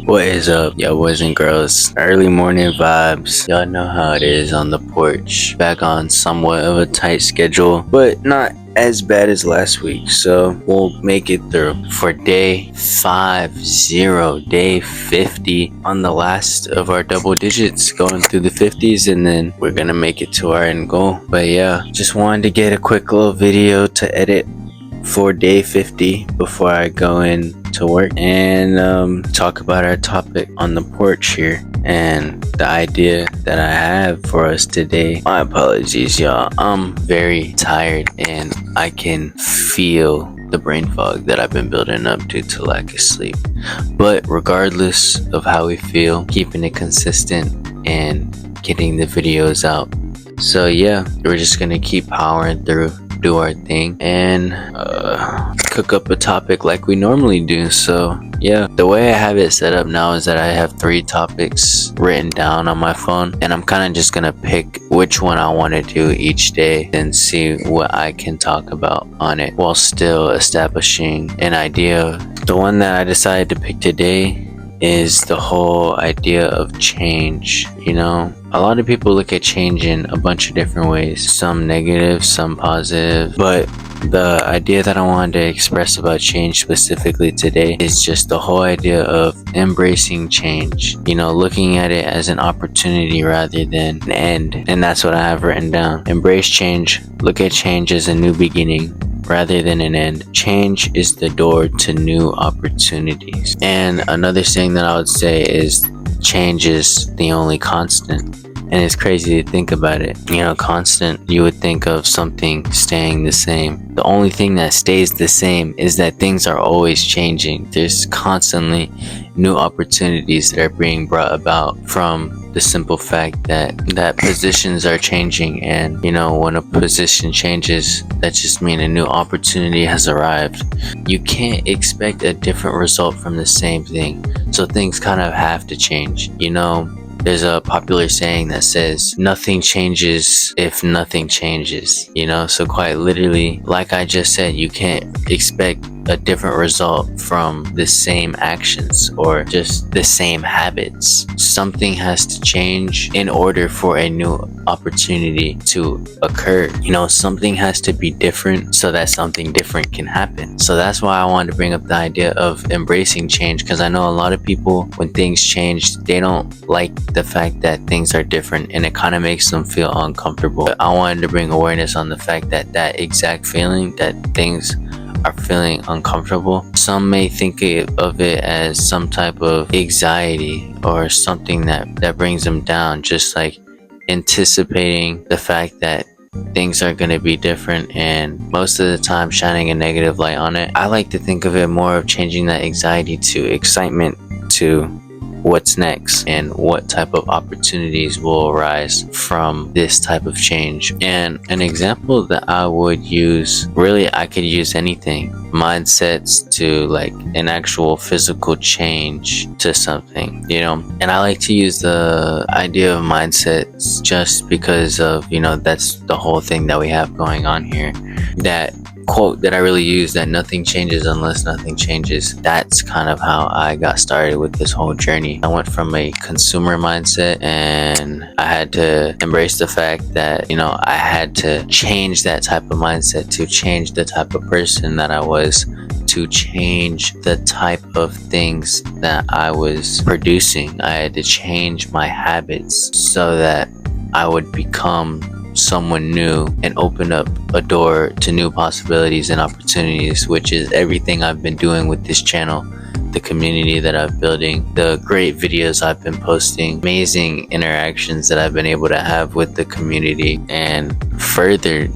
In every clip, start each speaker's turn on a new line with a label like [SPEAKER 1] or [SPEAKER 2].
[SPEAKER 1] What is up, y'all boys and girls? Early morning vibes. Y'all know how it is on the porch. Back on somewhat of a tight schedule, but not as bad as last week. So we'll make it through for day 50, day 50 on the last of our double digits, going through the 50s, and then we're gonna make it to our end goal. But yeah, just wanted to get a quick little video to edit for day 50 before I go in to work and talk about our topic on the porch here and the idea that I have for us today. My apologies, y'all. I'm very tired and I can feel the brain fog that I've been building up due to lack of sleep. But regardless of how we feel, keeping it consistent and getting the videos out. So yeah, we're just gonna keep powering through, do our thing, and cook up a topic like we normally do. So yeah, the way I have it set up now is that I have 3 topics written down on my phone, and I'm kind of just gonna pick which one I want to do each day and see what I can talk about on it while still establishing an idea. The one that I decided to pick today is the whole idea of change. You know, a lot of people look at change in a bunch of different ways, some negative, some positive, but the idea that I wanted to express about change specifically today is just the whole idea of embracing change, you know, looking at it as an opportunity rather than an end. And that's what I have written down. Embrace change, look at change as a new beginning rather than an end. Change is the door to new opportunities. And another thing that I would say is change is the only constant. And it's crazy to think about it. You know, constant, you would think of something staying the same. The only thing that stays the same is that things are always changing. There's constantly new opportunities that are being brought about from the simple fact that positions are changing. And you know, when a position changes, that just means a new opportunity has arrived. You can't expect a different result from the same thing, so things kind of have to change. You know, there's a popular saying that says nothing changes if nothing changes, you know? So quite literally, like I just said, you can't expect a different result from the same actions or just the same habits. Something has to change in order for a new opportunity to occur. You know, something has to be different so that something different can happen. So that's why I wanted to bring up the idea of embracing change, because I know a lot of people, when things change, they don't like the fact that things are different, and it kind of makes them feel uncomfortable. But I wanted to bring awareness on the fact that that exact feeling, that things are feeling uncomfortable, some may think of it as some type of anxiety or something that brings them down, just like anticipating the fact that things are going to be different, and most of the time shining a negative light on it. I like to think of it more of changing that anxiety to excitement, to what's next and what type of opportunities will arise from this type of change. And an example that I would use, really I could use anything, mindsets to like an actual physical change to something, you know. And I like to use the idea of mindsets just because of, you know, that's the whole thing that we have going on here. That quote that I really use, that nothing changes unless nothing changes, that's kind of how I got started with this whole journey. I went from a consumer mindset, and I had to embrace the fact that, you know, I had to change that type of mindset to change the type of person that I was, to change the type of things that I was producing. I had to change my habits so that I would become someone new and open up a door to new possibilities and opportunities, which is everything I've been doing with this channel, the community that I'm building, the great videos I've been posting, amazing interactions that I've been able to have with the community, and further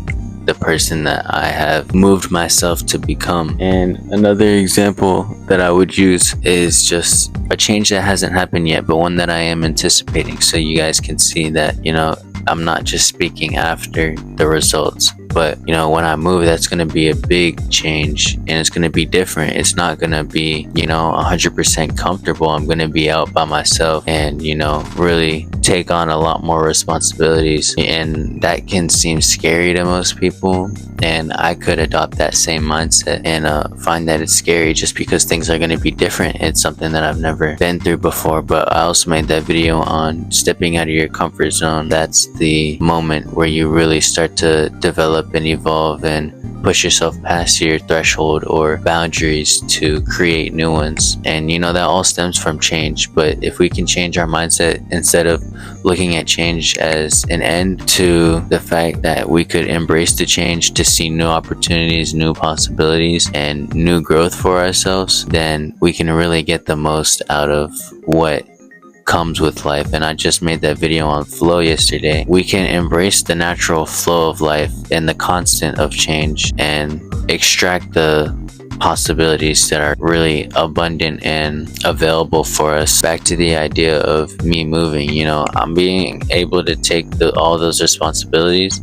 [SPEAKER 1] the person that I have moved myself to become. And another example that I would use is just a change that hasn't happened yet, but one that I am anticipating, so you guys can see that, you know, I'm not just speaking after the results, but you know, when I move, that's going to be a big change, and it's going to be different. It's not going to be, you know, 100% comfortable. I'm going to be out by myself and, you know, really take on a lot more responsibilities, and that can seem scary to most people, and I could adopt that same mindset and find that it's scary just because things are going to be different. It's something that I've never been through before. But I also made that video on stepping out of your comfort zone. That's the moment where you really start to develop and evolve and push yourself past your threshold or boundaries to create new ones. And you know, that all stems from change. But if we can change our mindset, instead of looking at change as an end, to the fact that we could embrace the change to see new opportunities, new possibilities, and new growth for ourselves, then we can really get the most out of what comes with life. And I just made that video on flow yesterday. We can embrace the natural flow of life and the constant of change and extract the possibilities that are really abundant and available for us. Back to the idea of me moving, you know, I'm being able to take all those responsibilities,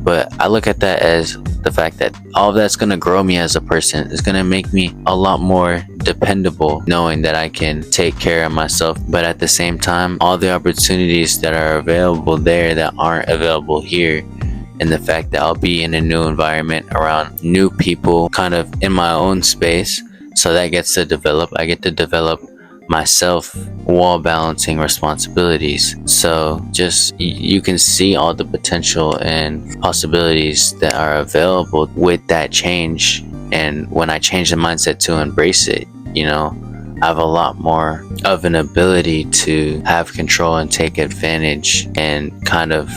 [SPEAKER 1] but I look at that as the fact that all of that's going to grow me as a person. It's going to make me a lot more dependable, knowing that I can take care of myself. But at the same time, all the opportunities that are available there that aren't available here, and the fact that I'll be in a new environment around new people, kind of in my own space, so that gets to develop. I get to develop myself while balancing responsibilities. So just, you can see all the potential and possibilities that are available with that change. And when I change the mindset to embrace it, you know, I have a lot more of an ability to have control and take advantage and kind of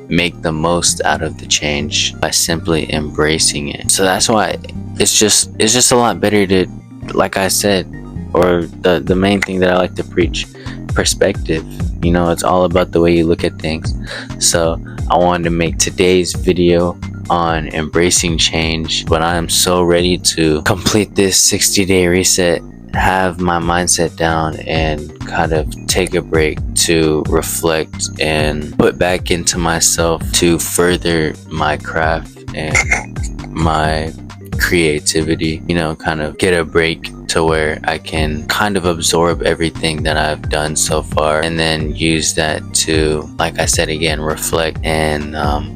[SPEAKER 1] make the most out of the change by simply embracing it. So that's why it's just a lot better to, like I said, or the main thing that I like to preach, perspective. You know, it's all about the way you look at things. So I wanted to make today's video on embracing change, but I am so ready to complete this 60-day reset, have my mindset down, and kind of take a break to reflect and put back into myself to further my craft and my creativity. You know, kind of get a break to where I can kind of absorb everything that I've done so far, and then use that to, like I said again, reflect and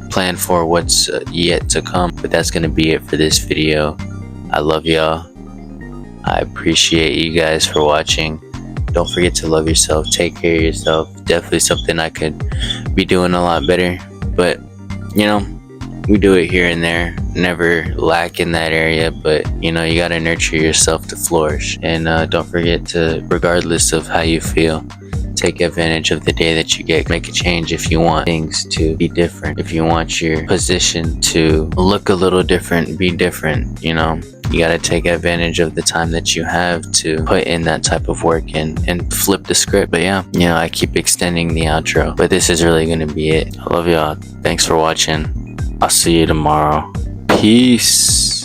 [SPEAKER 1] plan for what's yet to come. But that's gonna be it for this video. I love y'all. I appreciate you guys for watching. Don't forget to love yourself, take care of yourself. Definitely something I could be doing a lot better, but you know, we do it here and there, never lack in that area. But you know, you got to nurture yourself to flourish. And don't forget to, regardless of how you feel, take advantage of the day that you get. Make a change if you want things to be different. If you want your position to look a little different, be different. You know, you got to take advantage of the time that you have to put in that type of work and flip the script. But yeah, you know, I keep extending the outro, but this is really going to be it. I love y'all. Thanks for watching. I'll see you tomorrow. Peace.